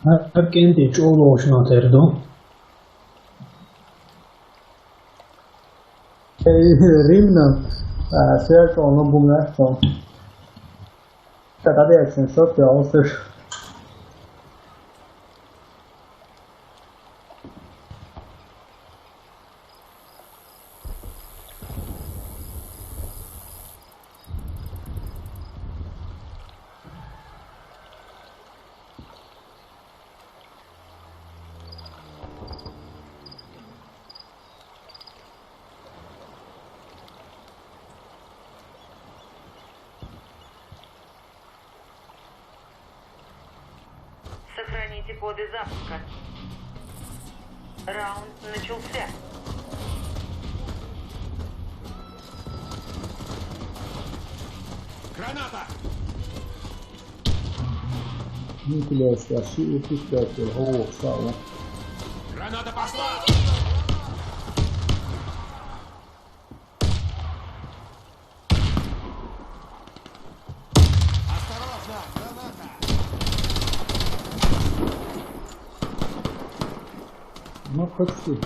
Hakenti çoğulu terdo. Rimna, certo, non bungato. Cada vez en sotto außer. Сохраните коды запуска. Раунд начался. Граната! Nucleus assim, o que é que eu falo? Граната пошла! Осторожно! Граната! Não почти.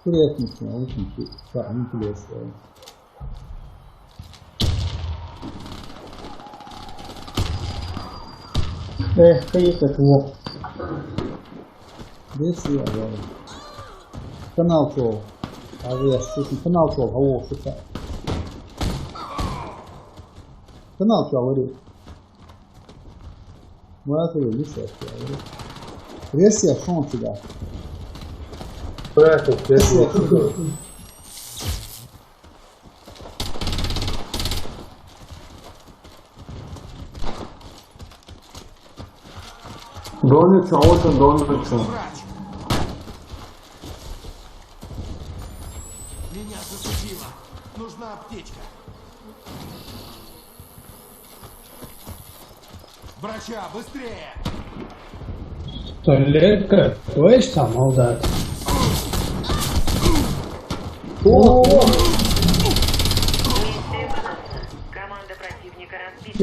Приятненько, очень интересно. Какие-то твои. Здесь я говорю. Канал твой. А я слушаю, канал твой, о, что-то. Канал твой, говорю. Вот это лишь я говорю. Версия, что он тебя? Версия, Донница, вот он, Донница. Врач! Меня засудило. Нужна аптечка. Врача, быстрее! Tuvalet, tu esi samaldēts. Команда противника разбита.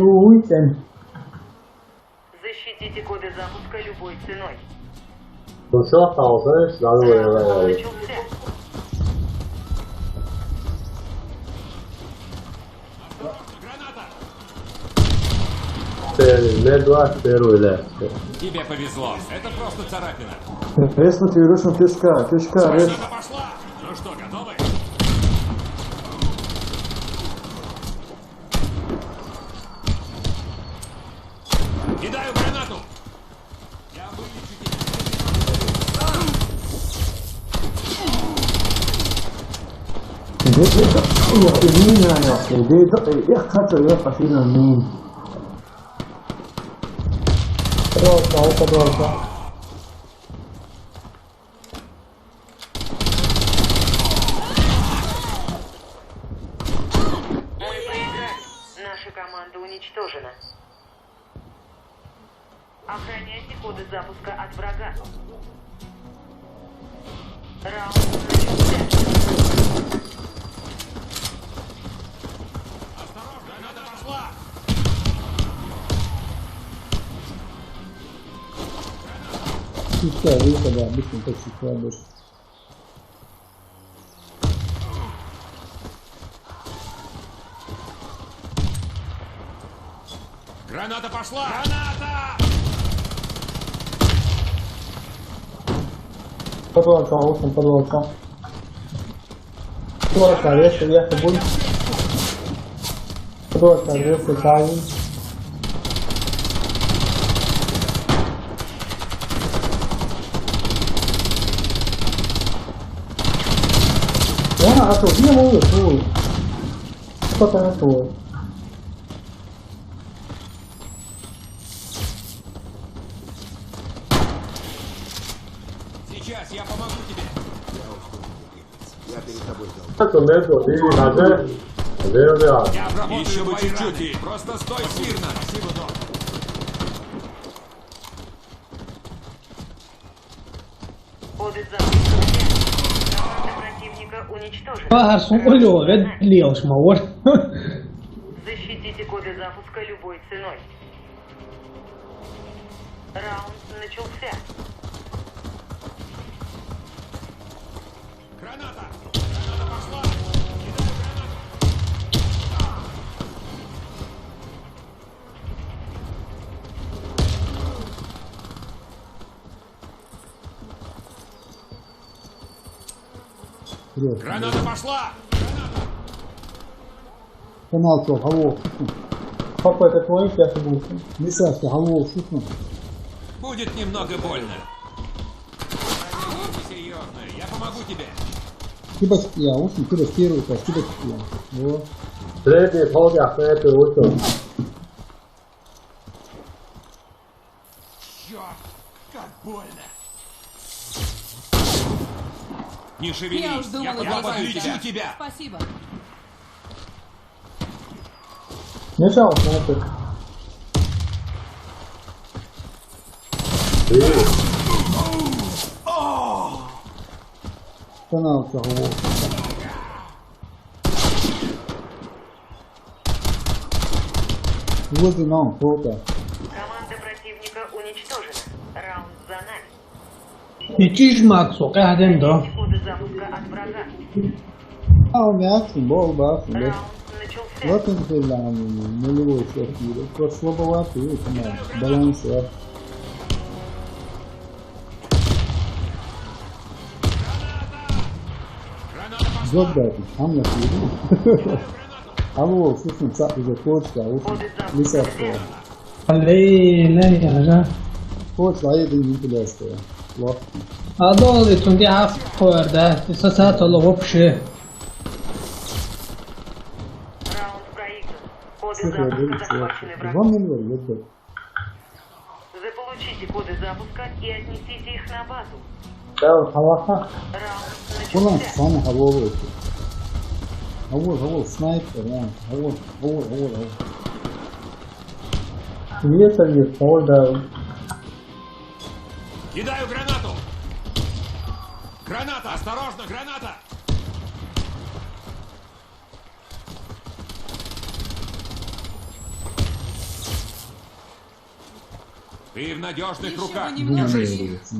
Защитите коды запуска любой ценой. Раунд начался. Тебе повезло. Это просто царапина. Резнуть вирусом кишка, рез. Граната пошла! Ну что, готовы? Кидаю гранату! Я вылечу Подвалка. Мы проиграли. Наша команда уничтожена. Охраняйте коды запуска от врага. Раунд начался. Осторожно, граната пошла! Сейчас, выхода, обычно почти кладешь. Граната пошла! Граната! Подвалка, очень подвалка. Подвалка, если я будет. Подвалка, если кавун. А что, не могу, твой. Что-то не твой. Сейчас я помогу тебе. Я обработаю еще бы чуть-чуть. Просто стой смирно. Спасибо, док. Коды запуска. Команда противника уничтожена. Vähän sun olo vedlios mä voin. запуска любой ценой. Раунд начался. Граната! Граната пошла! Кидаю гранату! Вперед. Граната пошла! Канал что, Хавов. Папа, это твой пятый был? Лисовский, Хавов, шутно. Будет немного больно. Серьезно, я помогу тебе. Кибочки, я очень кидать первый, так кибочки. Вот. 这里跑家在对我走， Черт, как больно. Не Я шевелись, уж думала, я ты подлечу тебя. Спасибо. Сначала снайпер. Канал что, Хавов. Возле нам, круто. Команда противника уничтожена. Раунд за нами. İki Максу, قاعدين ده. Коды запуска от врага. Мягкий, бол, бахнул. Раунд начался. Вот он филан, нулевой шахир. Просто слабоватый, канал. Балансер. Зодбэт, там я съеду. Алло, слушай, цап уже точка, а вот Лисовского. Блин, я. Точка, а это не интересно. Лох. Adol tundi hafta det så satt och вообще. Раунд проигран. Коды Слушай, я говорю, запуска захвачены что врагом. вам не верю, вот так. Заполучите коды запуска и отнесите их на базу. Ya hava. Раунд Ulan начался. sana havalı olsun. Havur, sniper lan. Havur. Niye sen orada? Кидаю гранату. Граната, осторожно, граната. Ты в надежных Еще руках. бы немного. Держись.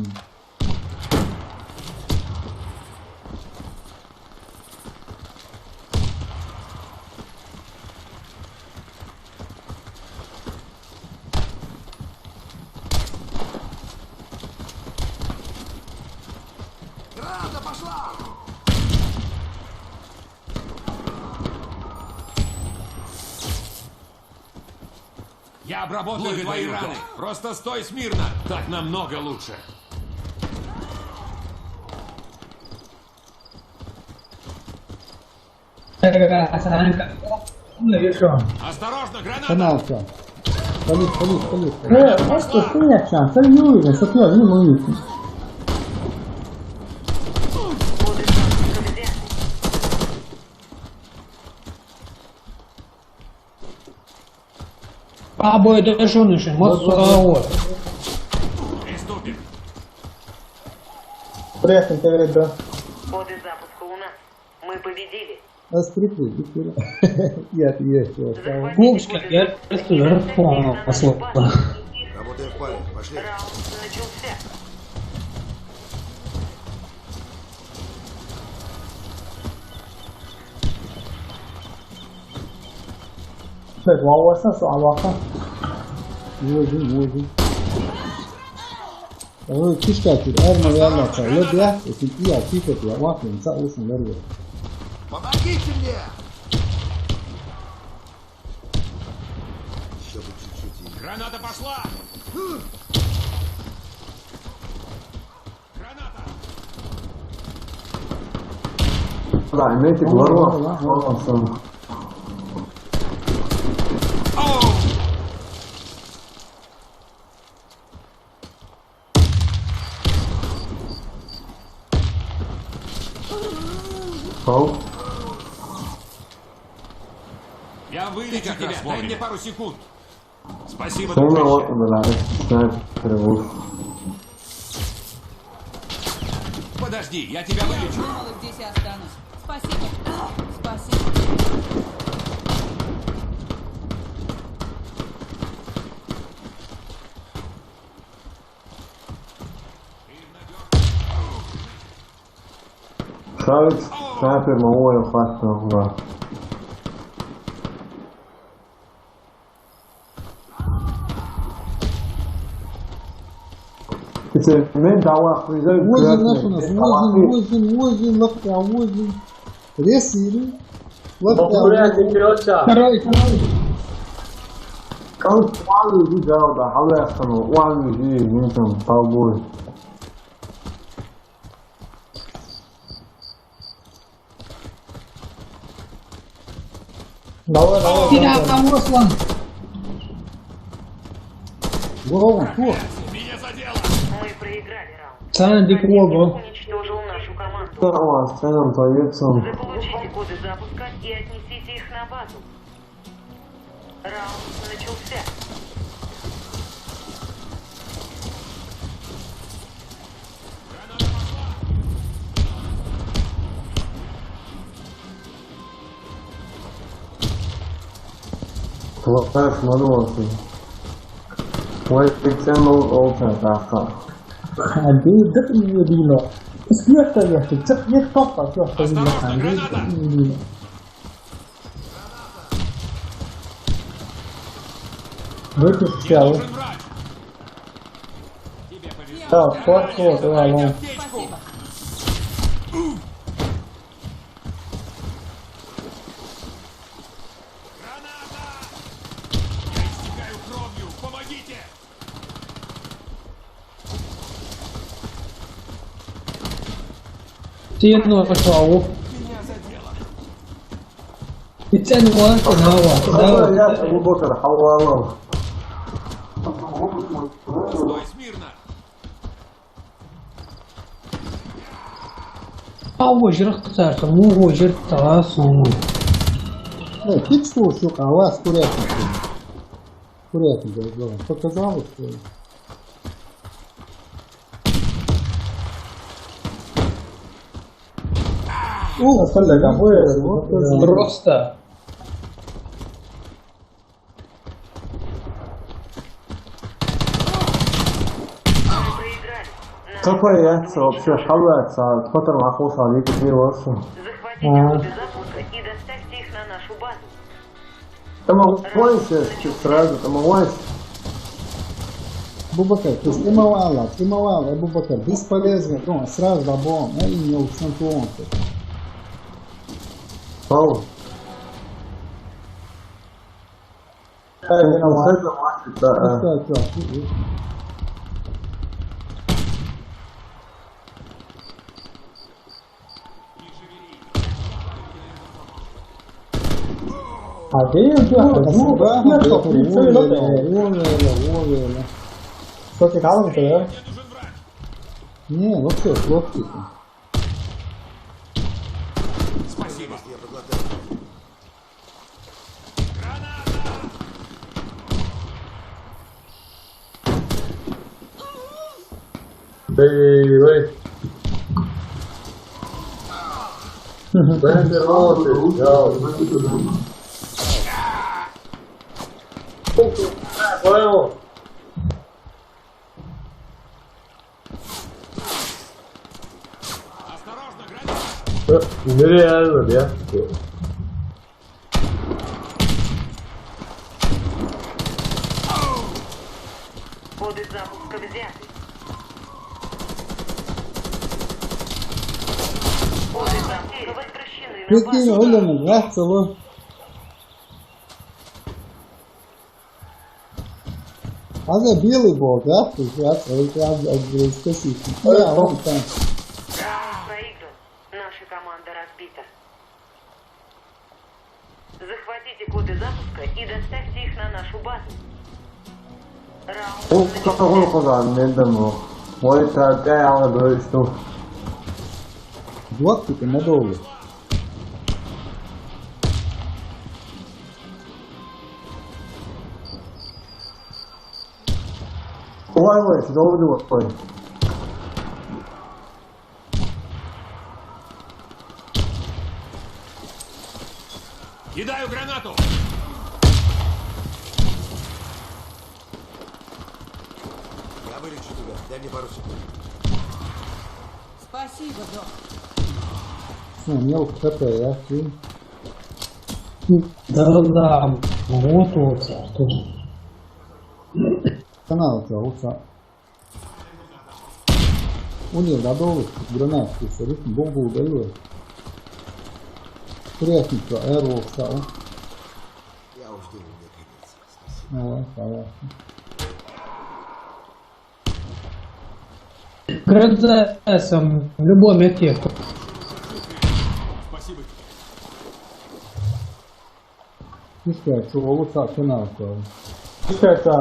Граната пошла! Я обработаю твои раны. Просто стой смирно. Так намного лучше. Осторожно, граната! Kanal şu an. Polis. Просто хуйня, sen не уверен, что я не могу. Коды запуска взяты. Або это что наше? Вот. Приступим. Пресно, говорит, да. Коды запуска у нас. Мы победили. Asprikli, bitti. Yes. Захватите Губска, коды я запуска просто и верхом доставьте их на послал. нашу базу. Работаем в паре. Пошли. Раунд начался. Так, ваваса, саваха. Vurdum. Onu kışkatır, erme yerler çağırıyor diye, öteki ya, kişkat ya, vakın, sağ olsun, veriyor. Помогите мне! Еще бы чуть-чуть и... Граната пошла! Граната! Да, имейте главу. Вот он. Оу! Пал. Я вылечу тебя, дай мне пару секунд. Спасибо, Sonra дружище. вот он, да. Sniper, wolf. Подожди, я тебя вылечу. Думала, здесь и останусь. Спасибо. Ставить снайпер могу я фастом, да. Если мен дава приезжаю, Возин наш у нас, возин, лапка, возин. Ресили. Лапка, Второй. Quand Wally die daar de halve van Wally die niet een cowboy. Тира, там Ослан. Голову, кто? Меня задело! Мы проиграли раунд. Санди Квого. Уничтожил нашу команду. Dat was zijn projecten. Заполучите коды запуска и отнесите их на базу. Раунд начался. Твоя смотрелся. Мой пиксел очень так. Hadi rất nhiều đi nữa. Biết ta là thực chất biết tóc vào cho tôi là hàng đấy. Với thực kéo. Нужен врач! Тебе повезло. Tao có cô tôi là luôn. Аптечку! Граната! Я истекаю кровью! Помогите! Тирну Квого. Меня задело! Битен Уан Хава. Я работаю хавалом. Стой смирно! Ау жирах царка, му жир тагасон. Ну, ты что, сука, а вас курятник. Курятник, да, показал, что... Остальное какое? Просто. Мы проиграли. Какой я вообще хавается, потом охота ликвидировался. Захватите коды запуска и доставьте их на нашу базу. Там могуйся сразу, там могуйся. Бубакар, ты стримовала, Бубакар, бесполезно, ну, сразу бабом, я имел чемпион. Пау. А ты уволили. Что ты там, Мне нужен врач! Не, вообще, хлопцы. Спасибо! Я проглотаю. Граната! Осторожно, граната! Нереально, да? Коды запуска взяты. Коды запуска возвращены на Прикинь, базу. Оля, нравится его. А за белый был, да? Сейчас, спасибо. Да, он там. Раунд проигран. Наша команда разбита. Захватите коды запуска и доставьте их на нашу базу. О, Раунд какой начался. куда не дано. Мой так я говорю, что Блоки-то надолго. ой, что вы делаете? Кидаю гранату! Я вылечу тебя. Дай мне пару секунд. Спасибо, док. Мелко хп, ja, svi. Да, вот, тут. Kanālā ulicā. Un ir dabūlis, granātas, ar ritmu bumbu daļoju. Приятненько, аэро встал. Я уж думал, мне придется. Спасибо. Ну, понятно. ГРДСом в любой мете. Спасибо. Izskatās, ka ulicā kanālā. Izskaitā.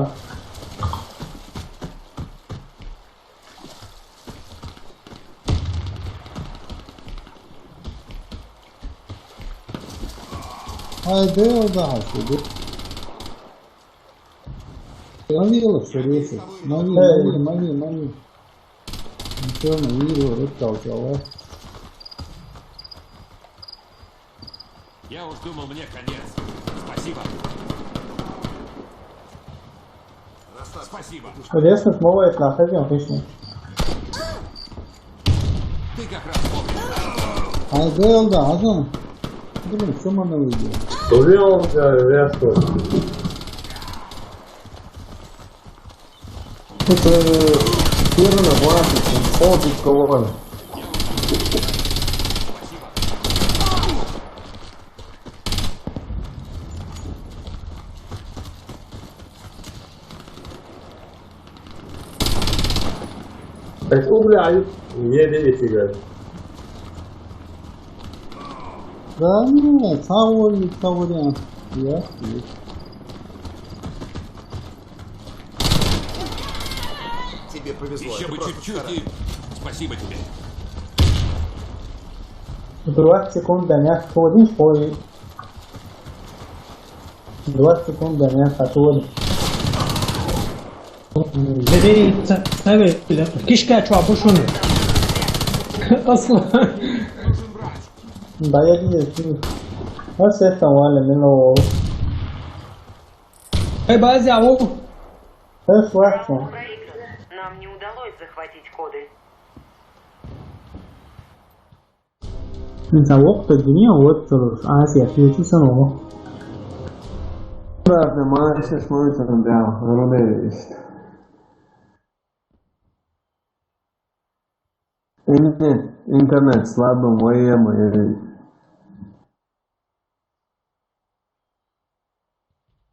Ai, Deus, dāsi. Manīlas ir iesaka. Manī. Un pilna īro rekauts jau vēl. Я уж думал, мне конец. Спасибо. Спасибо. Desmit mūvēt nāk, aizjām pišķiņ. Ты как раз вовремя. Ai, Deus, dāsi. Блин, что man nav video? Turjām vēstos. Тут первый власник, ходит колонн. Pēc ugļāju iedēļ cigaretes. Да нет, цавориант. Есть. Тебе повезло. Еще это бы просто чуть-чуть старание. и... Спасибо тебе. 20 секунд до меня ходишь, пои. 20 секунд до меня отходишь. Beni tabii kişka çabuşunu. Asla. Да я видел. А с этого вали минулого. Эй, базя, о. Это слышно. Проиграно. Нам не удалось захватить коды. انت وقت الدنيا وقت آسيا في سنة. Правда, мальчик смотрится на рудеист. Интернет слабым, моему